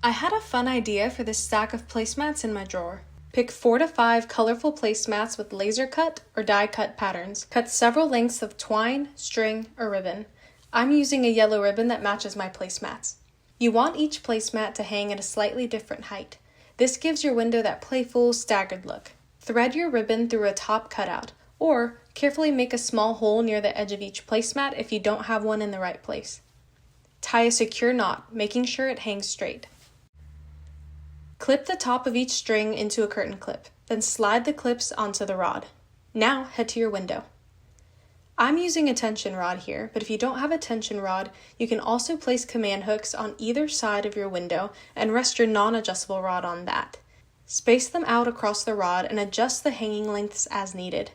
I had a fun idea for this stack of placemats in my drawer. Pick 4 to 5 colorful placemats with laser cut or die cut patterns. Cut several lengths of twine, string, or ribbon. I'm using a yellow ribbon that matches my placemats. You want each placemat to hang at a slightly different height. This gives your window that playful, staggered look. Thread your ribbon through a top cutout, or carefully make a small hole near the edge of each placemat if you don't have one in the right place. Tie a secure knot, making sure it hangs straight. Clip the top of each string into a curtain clip, then slide the clips onto the rod. Now head to your window. I'm using a tension rod here, but if you don't have a tension rod, you can also place command hooks on either side of your window and rest your non-adjustable rod on that. Space them out across the rod and adjust the hanging lengths as needed.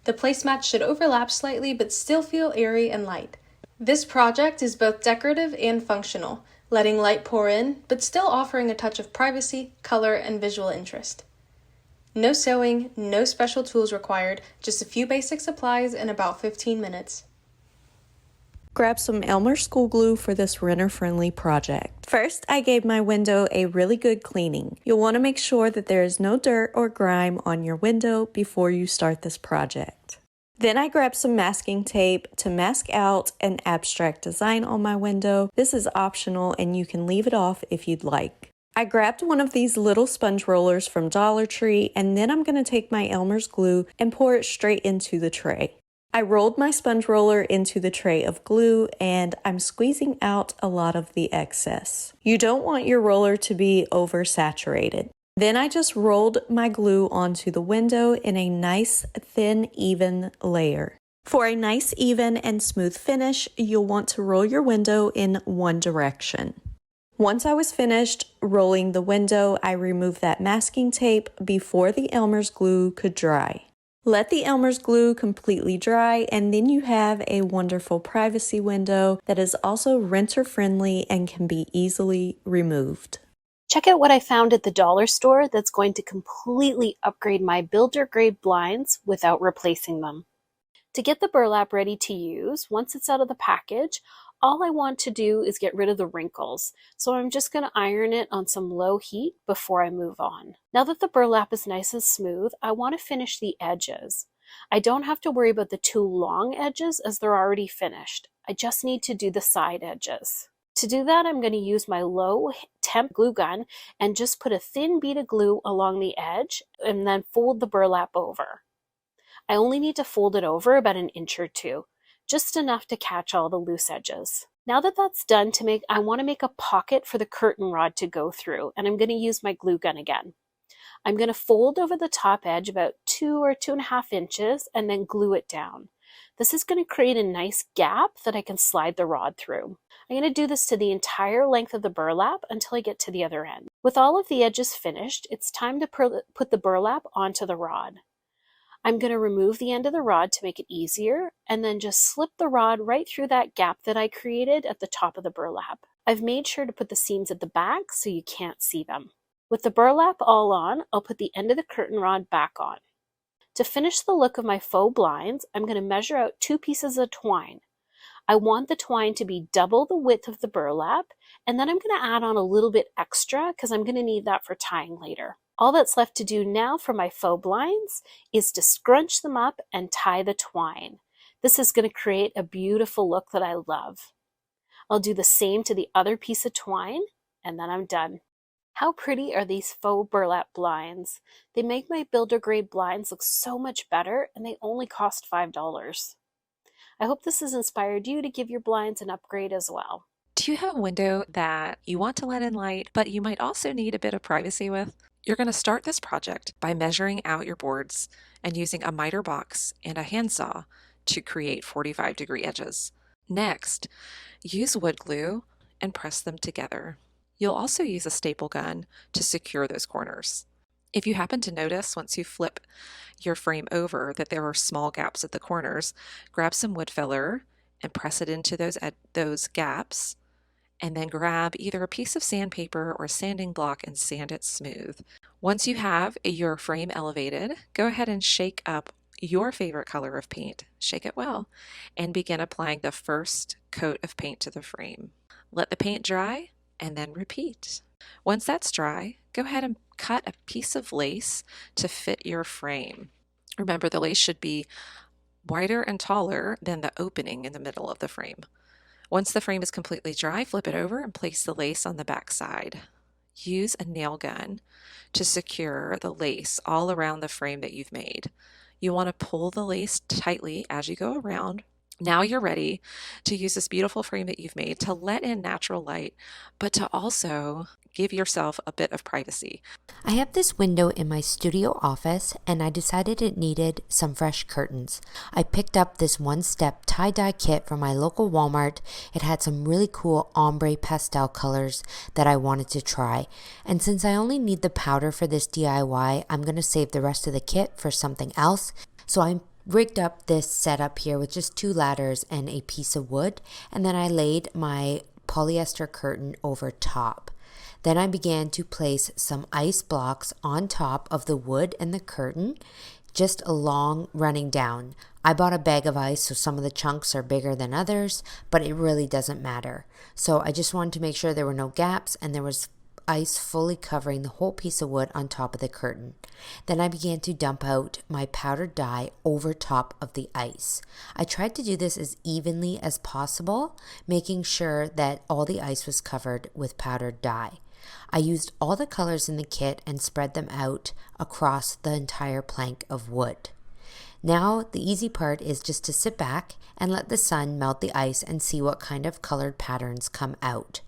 The placemats should overlap slightly but still feel airy and light. This project is both decorative and functional, letting light pour in, but still offering a touch of privacy, color, and visual interest. No sewing, no special tools required, just a few basic supplies in about 15 minutes. Grab some Elmer school glue for this renter-friendly project. First, I gave my window a really good cleaning. You'll want to make sure that there is no dirt or grime on your window before you start this project. Then I grabbed some masking tape to mask out an abstract design on my window. This is optional and you can leave it off if you'd like. I grabbed one of these little sponge rollers from Dollar Tree, and then I'm going to take my Elmer's glue and pour it straight into the tray. I rolled my sponge roller into the tray of glue and I'm squeezing out a lot of the excess. You don't want your roller to be oversaturated. Then I just rolled my glue onto the window in a nice, thin, even layer. For a nice, even, and smooth finish, you'll want to roll your window in one direction. Once I was finished rolling the window, I removed that masking tape before the Elmer's glue could dry. Let the Elmer's glue completely dry, and then you have a wonderful privacy window that is also renter-friendly and can be easily removed. Check out what I found at the dollar store that's going to completely upgrade my builder-grade blinds without replacing them. To get the burlap ready to use, once it's out of the package, all I want to do is get rid of the wrinkles, so I'm just going to iron it on some low heat before I move on. Now that the burlap is nice and smooth, I want to finish the edges. I don't have to worry about the two long edges as they're already finished. I just need to do the side edges. To do that, I'm going to use my low temp glue gun and just put a thin bead of glue along the edge and then fold the burlap over. I only need to fold it over about an inch or two, just enough to catch all the loose edges. Now that that's done, I want to make a pocket for the curtain rod to go through, and I'm going to use my glue gun again. I'm going to fold over the top edge about 2 or 2.5 inches and then glue it down. This is going to create a nice gap that I can slide the rod through. I'm going to do this to the entire length of the burlap until I get to the other end. With all of the edges finished, it's time to put the burlap onto the rod. I'm going to remove the end of the rod to make it easier and then just slip the rod right through that gap that I created at the top of the burlap. I've made sure to put the seams at the back so you can't see them. With the burlap all on, I'll put the end of the curtain rod back on. To finish the look of my faux blinds, I'm going to measure out 2 pieces of twine. I want the twine to be double the width of the burlap, and then I'm going to add on a little bit extra because I'm going to need that for tying later. All that's left to do now for my faux blinds is to scrunch them up and tie the twine. This is going to create a beautiful look that I love. I'll do the same to the other piece of twine, and then I'm done. How pretty are these faux burlap blinds? They make my builder grade blinds look so much better, and they only cost $5. I hope this has inspired you to give your blinds an upgrade as well. Do you have a window that you want to let in light, but you might also need a bit of privacy with? You're going to start this project by measuring out your boards and using a miter box and a handsaw to create 45-degree edges. Next, use wood glue and press them together. You'll also use a staple gun to secure those corners. If you happen to notice once you flip your frame over that there are small gaps at the corners, grab some wood filler and press it into those gaps, and then grab either a piece of sandpaper or a sanding block and sand it smooth. Once you have your frame elevated, go ahead and shake up your favorite color of paint, shake it well, and begin applying the first coat of paint to the frame. Let the paint dry and then repeat. Once that's dry, go ahead and cut a piece of lace to fit your frame. Remember, the lace should be wider and taller than the opening in the middle of the frame. Once the frame is completely dry, flip it over and place the lace on the back side. Use a nail gun to secure the lace all around the frame that you've made. You want to pull the lace tightly as you go around. Now you're ready to use this beautiful frame that you've made to let in natural light, but to also give yourself a bit of privacy. I have this window in my studio office and I decided it needed some fresh curtains. I picked up this one-step tie-dye kit from my local Walmart. It had some really cool ombre pastel colors that I wanted to try. And since I only need the powder for this DIY, I'm going to save the rest of the kit for something else. So I rigged up this setup here with just 2 ladders and a piece of wood, and then I laid my polyester curtain over top. Then I began to place some ice blocks on top of the wood and the curtain, just along running down. I bought a bag of ice, so some of the chunks are bigger than others, but it really doesn't matter. So I just wanted to make sure there were no gaps and there was ice fully covering the whole piece of wood on top of the curtain. Then I began to dump out my powdered dye over top of the ice. I tried to do this as evenly as possible, making sure that all the ice was covered with powdered dye. I used all the colors in the kit and spread them out across the entire plank of wood. Now the easy part is just to sit back and let the sun melt the ice and see what kind of colored patterns come out.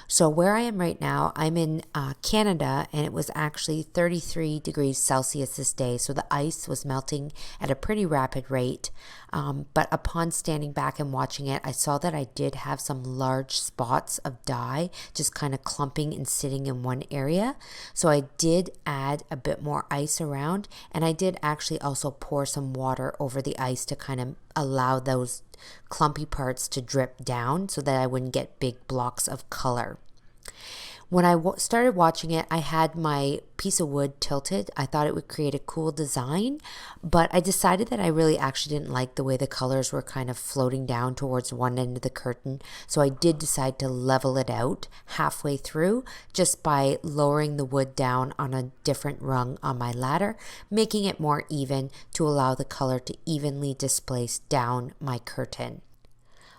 So where I am right now, I'm in Canada, and it was actually 33 degrees Celsius this day, so the ice was melting at a pretty rapid rate. But upon standing back and watching it, I saw that I did have some large spots of dye just kind of clumping and sitting in one area. So I did add a bit more ice around, and I did actually also pour some water over the ice to kind of allow those clumpy parts to drip down so that I wouldn't get big blocks of color. When I started watching it, I had my piece of wood tilted. I thought it would create a cool design, but I decided that I really actually didn't like the way the colors were kind of floating down towards one end of the curtain. So I did decide to level it out halfway through just by lowering the wood down on a different rung on my ladder, making it more even to allow the color to evenly displace down my curtain.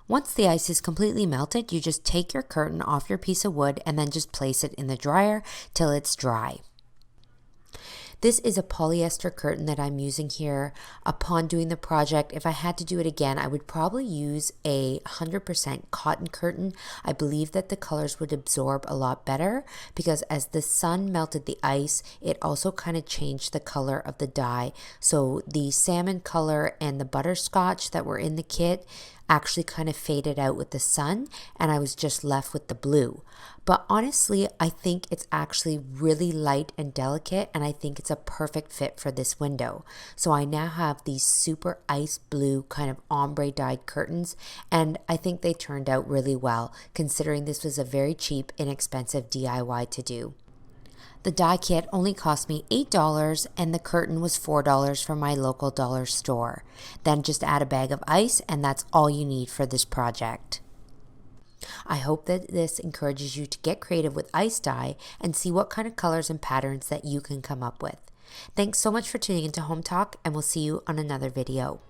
Once the ice is completely melted, you just take your curtain off your piece of wood and then just place it in the dryer till it's dry. This is a polyester curtain that I'm using here. Upon doing the project, if I had to do it again, I would probably use a 100% cotton curtain. I believe that the colors would absorb a lot better because as the sun melted the ice, it also kind of changed the color of the dye. So the salmon color and the butterscotch that were in the kit actually kind of faded out with the sun, and I was just left with the blue. But honestly, I think it's actually really light and delicate, and I think it's a perfect fit for this window. So I now have these super ice blue kind of ombre dyed curtains, and I think they turned out really well considering this was a very cheap, inexpensive DIY to do. The dye kit only cost me $8 and the curtain was $4 from my local dollar store. Then just add a bag of ice and that's all you need for this project. I hope that this encourages you to get creative with ice dye and see what kind of colors and patterns that you can come up with. Thanks so much for tuning into Home Talk, and we'll see you on another video.